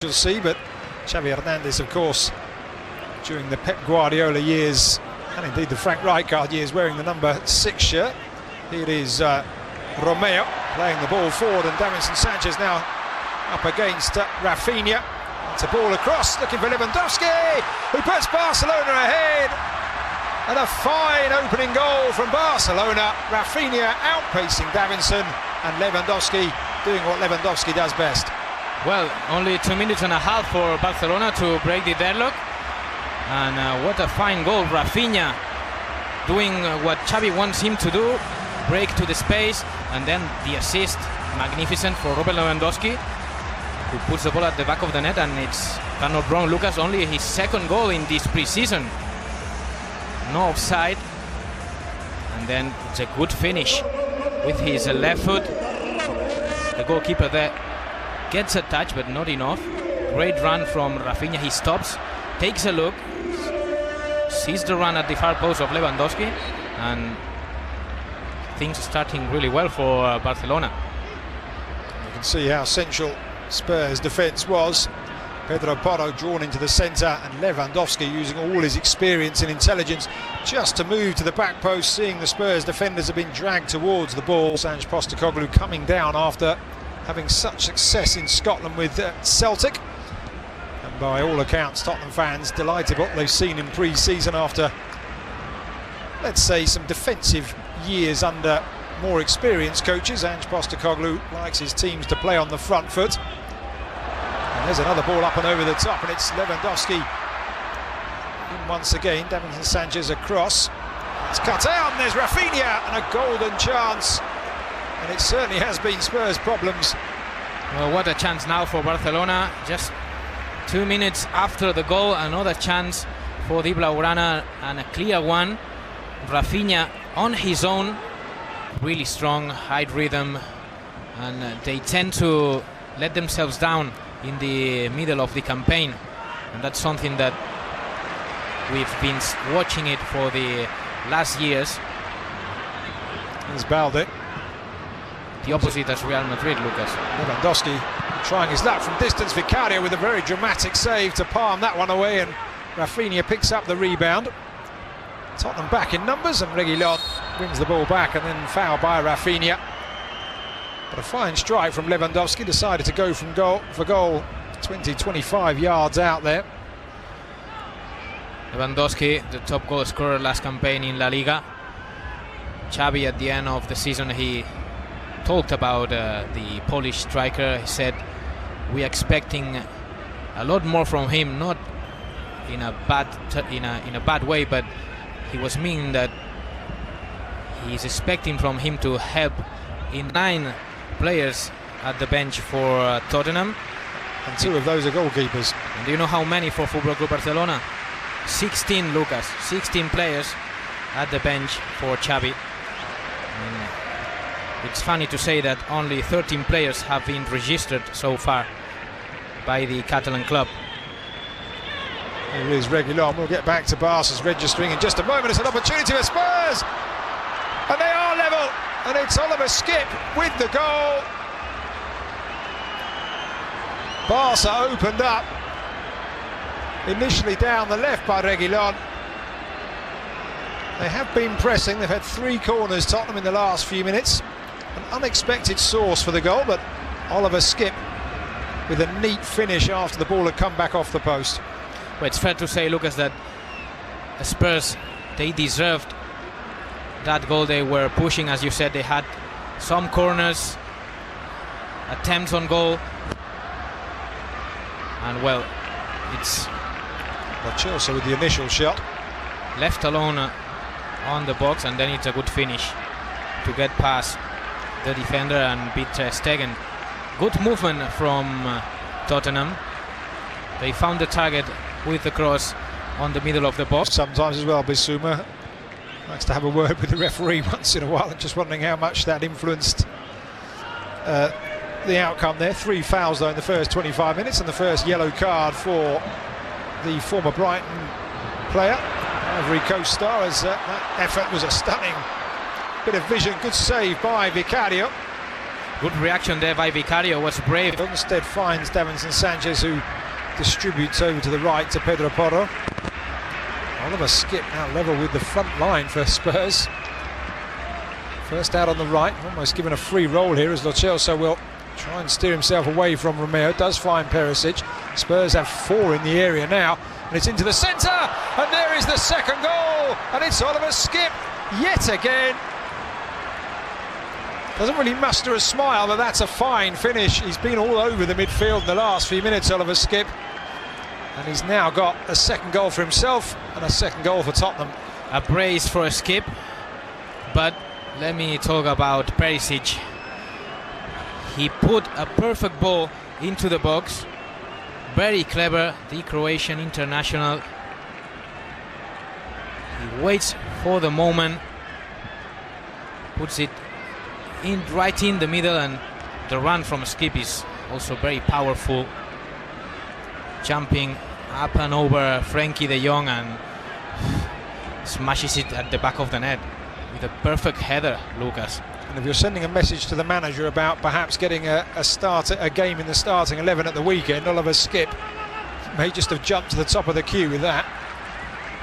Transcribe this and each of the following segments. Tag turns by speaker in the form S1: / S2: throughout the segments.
S1: You'll see, but Xavi Hernandez, of course, during the Pep Guardiola years, and indeed the Frank Rijkaard years, wearing the number 6 shirt. Here it is Romeo playing the ball forward, and Davinson Sanchez now up against Rafinha. It's a ball across, looking for Lewandowski, who puts Barcelona ahead. And a fine opening goal from Barcelona. Rafinha outpacing Davinson, and Lewandowski doing what Lewandowski does best.
S2: Well, only 2 minutes and a half for Barcelona to break the deadlock. And what a fine goal. Rafinha doing what Xavi wants him to do, break to the space, and then the assist, magnificent for Robert Lewandowski, who puts the ball at the back of the net. And it's, if I'm not wrong, Lucas, only his second goal in this pre-season. No offside. And then it's a good finish with his left foot. The goalkeeper there gets a touch, but not enough. Great run from Rafinha. He stops, takes a look, sees the run at the far post of Lewandowski, and things are starting really well for Barcelona.
S1: You can see how central Spurs' defence was. Pedro Porro drawn into the centre, and Lewandowski using all his experience and intelligence just to move to the back post, seeing the Spurs defenders have been dragged towards the ball. Ange Postecoglou coming down after having such success in Scotland with Celtic, and by all accounts Tottenham fans delighted what they've seen in pre-season after, let's say, some defensive years under more experienced coaches. Ange Postecoglou likes his teams to play on the front foot. And there's another ball up and over the top, and it's Lewandowski in once again. Davinson Sanchez across, it's cut out, and there's Rafinha, and a golden chance. And it certainly has been Spurs' problems.
S2: Well, what a chance now for Barcelona. Just 2 minutes after the goal, another chance for the Blaugrana, and a clear one. Rafinha on his own, really strong, high rhythm, and they tend to let themselves down in the middle of the campaign, and that's something that we've been watching it for the last years.
S1: There's Balde.
S2: The opposite as Real Madrid, Lucas.
S1: Lewandowski trying his luck from distance. Vicario with a very dramatic save to palm that one away, and Rafinha picks up the rebound. Tottenham back in numbers, and Reguilón wins the ball back, and then foul by Rafinha. But a fine strike from Lewandowski, decided to go from goal for goal, 20-25 yards out there.
S2: Lewandowski, the top goal scorer last campaign in La Liga. Xavi at the end of the season, he talked about the Polish striker. He said we're expecting a lot more from him, not in a bad way, but he was meaning that he's expecting from him to help in 9 players at the bench for Tottenham,
S1: and 2 of those are goalkeepers.
S2: And do you know how many for Football Club Barcelona? 16, Lucas. 16 players at the bench for Xavi. And it's funny to say that only 13 players have been registered so far by the Catalan club.
S1: Here is Reguilón. We'll get back to Barca's registering in just a moment. It's an opportunity for Spurs, and they are level, and it's Oliver Skip with the goal. Barca opened up, initially down the left by Reguilón. They have been pressing. They've had 3 corners, Tottenham, in the last few minutes. An unexpected source for the goal, but Oliver Skip with a neat finish after the ball had come back off the post.
S2: Well, it's fair to say, Lucas, that Spurs, they deserved that goal. They were pushing, as you said. They had some corners, attempts on goal, and well, it's
S1: Chelsea with the initial shot,
S2: left alone on the box, and then it's a good finish to get past the defender and beat Ter Stegen. Good movement from Tottenham. They found the target with the cross on the middle of the box.
S1: Sometimes as well, Bissouma likes to have a word with the referee once in a while. I'm just wondering how much that influenced the outcome there. 3 fouls though in the first 25 minutes, and the first yellow card for the former Brighton player, Ivory Coast star, as that effort was a stunning bit of vision. Good save by Vicario.
S2: Good reaction there by Vicario, was brave.
S1: Instead finds Davinson Sanchez, who distributes over to the right to Pedro Porro. Oliver Skipp now level with the front line for Spurs. First out on the right, almost given a free roll here as Lo Celso will try and steer himself away from Romeo. Does find Perisic. Spurs have 4 in the area now, and it's into the centre, and there is the second goal, and it's Oliver Skipp yet again. Doesn't really muster a smile, but that's a fine finish. He's been all over the midfield in the last few minutes, Oliver Skipp, and he's now got a second goal for himself and a second goal for Tottenham.
S2: A brace for a Skipp, but let me talk about Perisic. He put a perfect ball into the box. Very clever, the Croatian international. He waits for the moment, puts it in right in the middle, and the run from Skipp is also very powerful, jumping up and over Frankie de Jong and smashes it at the back of the net with a perfect header, Lucas.
S1: And if you're sending a message to the manager about perhaps getting a game in the starting 11 at the weekend, Oliver Skipp may just have jumped to the top of the queue with that.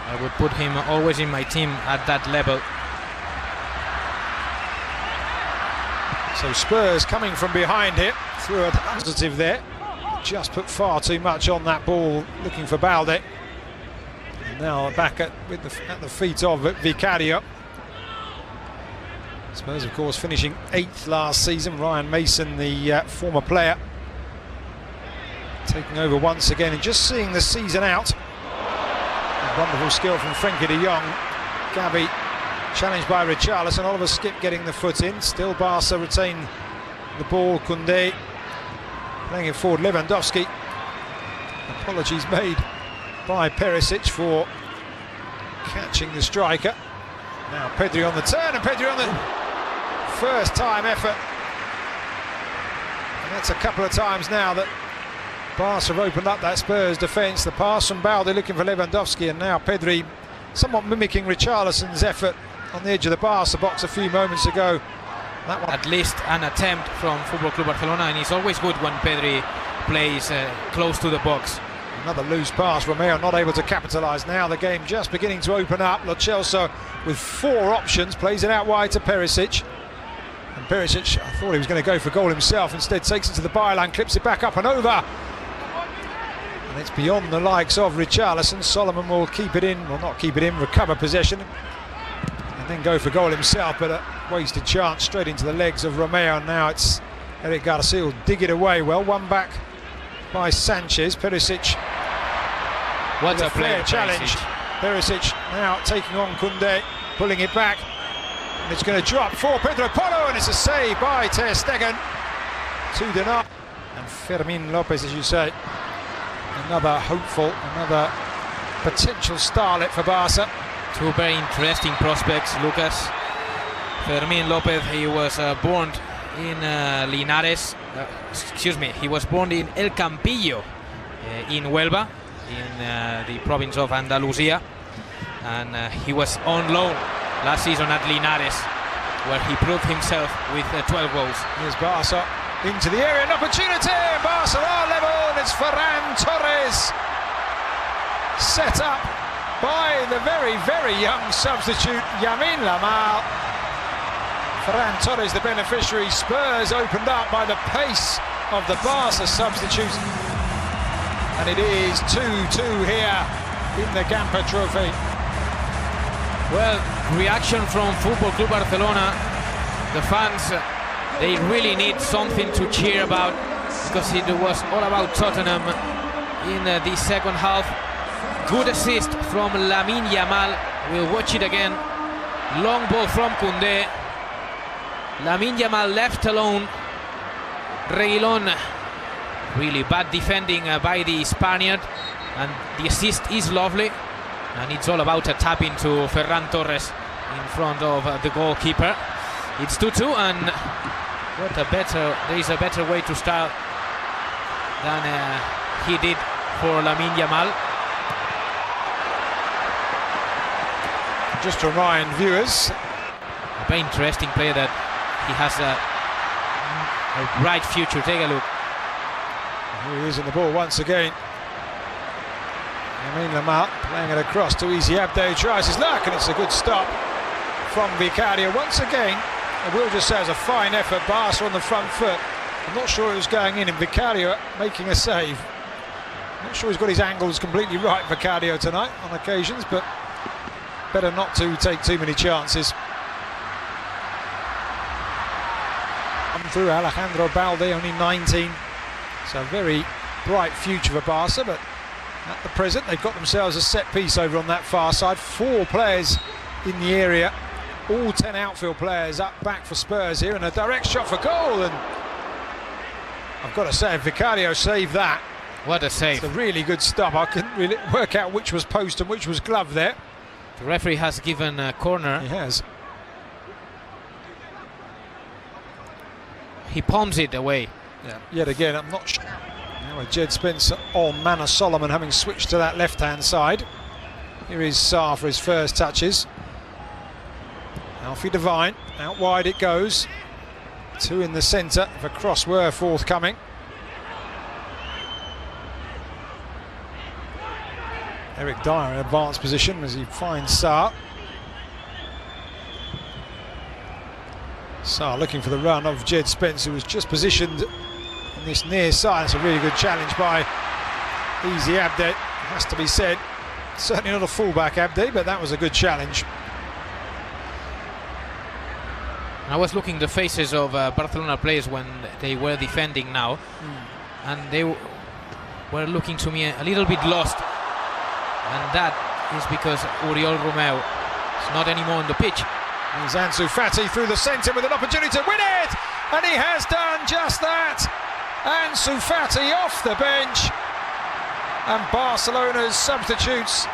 S2: I would put him always in my team at that level.
S1: So Spurs coming from behind here, through a positive there. Just put far too much on that ball, looking for Balde. And now back at the feet of Vicario. Spurs, of course, finishing 8th last season. Ryan Mason, the former player, taking over once again and just seeing the season out. A wonderful skill from Frankie de Jong. Gavi challenged by Richarlison. Oliver Skipp getting the foot in. Still Barca retain the ball. Koundé playing it forward. Lewandowski. Apologies made by Perisic for catching the striker. Now Pedri on the turn, and Pedri on the first time effort. And that's a couple of times now that Barca have opened up that Spurs defence. The pass from Balde looking for Lewandowski, and now Pedri somewhat mimicking Richarlison's effort on the edge of the Barca box a few moments ago. That one,
S2: at least an attempt from Football Club Barcelona, and it's always good when Pedri plays close to the box.
S1: Another loose pass. Romeo not able to capitalise. Now the game just beginning to open up. Lo Celso with 4 options plays it out wide to Perisic, and Perisic, I thought he was going to go for goal himself, instead takes it to the byline, clips it back up and over, and it's beyond the likes of Richarlison. Solomon will keep it in, well, not keep it in, recover possession and then go for goal himself, but a wasted chance straight into the legs of Romeo. And now it's Eric Garcia will dig it away well. One back by Sanchez. Perisic,
S2: what a player
S1: challenge. Perisic now taking on Koundé, pulling it back, and it's going to drop for Pedro Porro, and it's a save by Ter Stegen to deny. And Fermin Lopez, as you say, another hopeful, another potential starlet for Barca.
S2: 2 very interesting prospects, Lucas. Fermin Lopez, he was born in Linares, he was born in El Campillo in Huelva, in the province of Andalusia, and he was on loan last season at Linares, where he proved himself with 12 goals.
S1: Here's Barca into the area, an opportunity, Barca are level, and it's Ferran Torres, set up by the very, very young substitute Yamin Lamal. Ferran Torres the beneficiary. Spurs opened up by the pace of the Barca substitute, and it is 2-2 here in the Gamper Trophy.
S2: Well, reaction from Football Club Barcelona. The fans, they really need something to cheer about, because it was all about Tottenham in the second half. Good assist from Lamine Yamal. We'll watch it again. Long ball from Koundé. Lamine Yamal left alone. Reguilón, really bad defending by the Spaniard, and the assist is lovely, and it's all about a tap into Ferran Torres in front of the goalkeeper. It's 2-2, and there is a better way to start than he did for Lamine Yamal.
S1: Just to remind viewers,
S2: a very interesting player that he has a bright future. Take a look.
S1: Here he is in the ball once again. Lamine Yamal playing it across to Easy Abde, who tries his luck, and it's a good stop from Vicario. Once again, I will just say it was a fine effort. Barca on the front foot. I'm not sure it was going in, and Vicario making a save. Not sure he's got his angles completely right, Vicario, tonight on occasions, but better not to take too many chances. Come through Alejandro Balde, only 19. So a very bright future for Barca, but at the present they've got themselves a set piece over on that far side. 4 players in the area, all 10 outfield players up back for Spurs here, and a direct shot for goal, and I've got to say, Vicario saved that.
S2: What a save.
S1: It's a really good stop. I couldn't really work out which was post and which was glove there.
S2: The referee has given a corner.
S1: He has.
S2: He palms it away.
S1: Yeah. Yet again, I'm not sure. Now with Jed Spencer on, Manor Solomon having switched to that left-hand side. Here is Sarr for his first touches. Alfie Devine, out wide it goes. 2 in the centre if a cross were forthcoming. Eric Dyer in advanced position as he finds Sarr. Sarr looking for the run of Jed Spence, who was just positioned on this near side. It's a really good challenge by Easy Abde, has to be said. Certainly not a fullback, Abde, but that was a good challenge.
S2: I was looking the faces of Barcelona players when they were defending now, and they were looking to me a little bit lost, and that is because Oriol Romeu is not anymore on the pitch.
S1: Here's Ansu Fati through the centre with an opportunity to win it, and he has done just that. Ansu Fati off the bench, and Barcelona's substitutes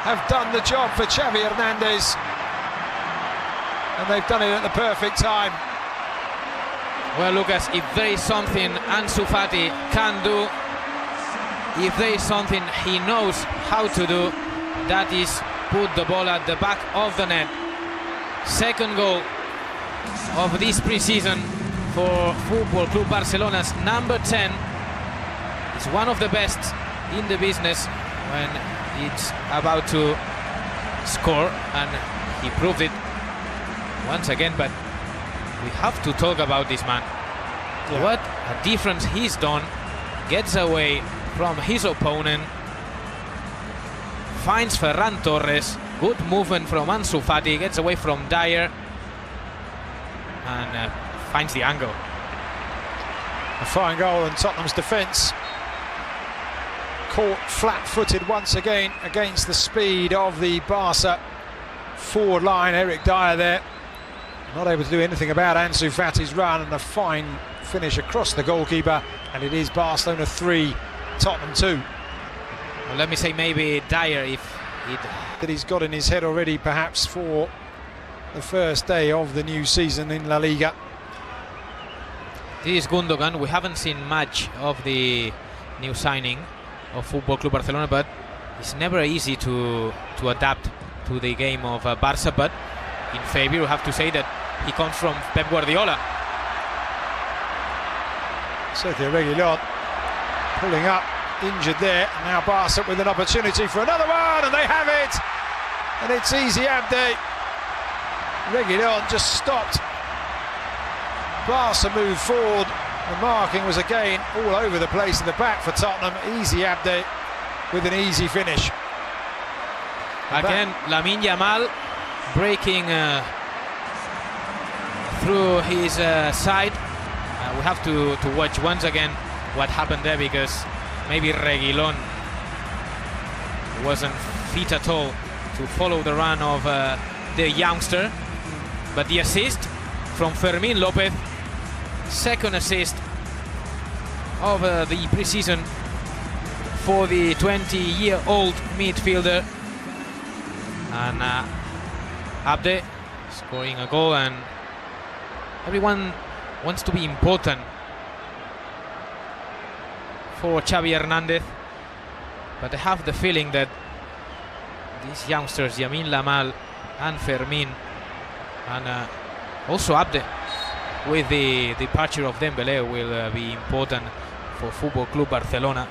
S1: have done the job for Xavi Hernandez. And they've done it at the perfect time.
S2: Well, Lucas, if there is something Ansu Fati can do, if there is something he knows how to do, that is put the ball at the back of the net. Second goal of this pre-season for Football Club Barcelona's number 10. It's one of the best in the business when it's about to score, and he proved it once again. But we have to talk about this man. Yeah. What a difference he's done. Gets away from his opponent, finds Ferran Torres, good movement from Ansu Fati, gets away from Dyer, and finds the angle.
S1: A fine goal, and Tottenham's defence caught flat-footed once again against the speed of the Barca forward line. Eric Dyer there, not able to do anything about Ansu Fati's run, and a fine finish across the goalkeeper, and it is Barcelona 3, Tottenham 2.
S2: Well, let me say maybe Dyer, if
S1: that he's got in his head already, perhaps, for the first day of the new season in La Liga.
S2: This is Gundogan. We haven't seen much of the new signing of Football Club Barcelona, but it's never easy to adapt to the game of Barca. But in favor, we have to say that he comes from Pep Guardiola.
S1: Sergio Reguilon pulling up, injured there, and now Barca with an opportunity for another one, and they have it, and it's Easy Abde. Reguilon just stopped. Barca moved forward. The marking was again all over the place in the back for Tottenham. Easy Abde with an easy finish.
S2: Again, Lamine Yamal breaking through his side. We have to watch once again what happened there, because maybe Reguilon wasn't fit at all to follow the run of the youngster. But the assist from Fermín López, second assist of the pre-season for the 20-year-old midfielder. And Abde scoring a goal, and everyone wants to be important for Xavi Hernandez, but I have the feeling that these youngsters, Lamine Yamal and Fermín, and also Abde, with the departure of Dembélé will be important for Football Club Barcelona.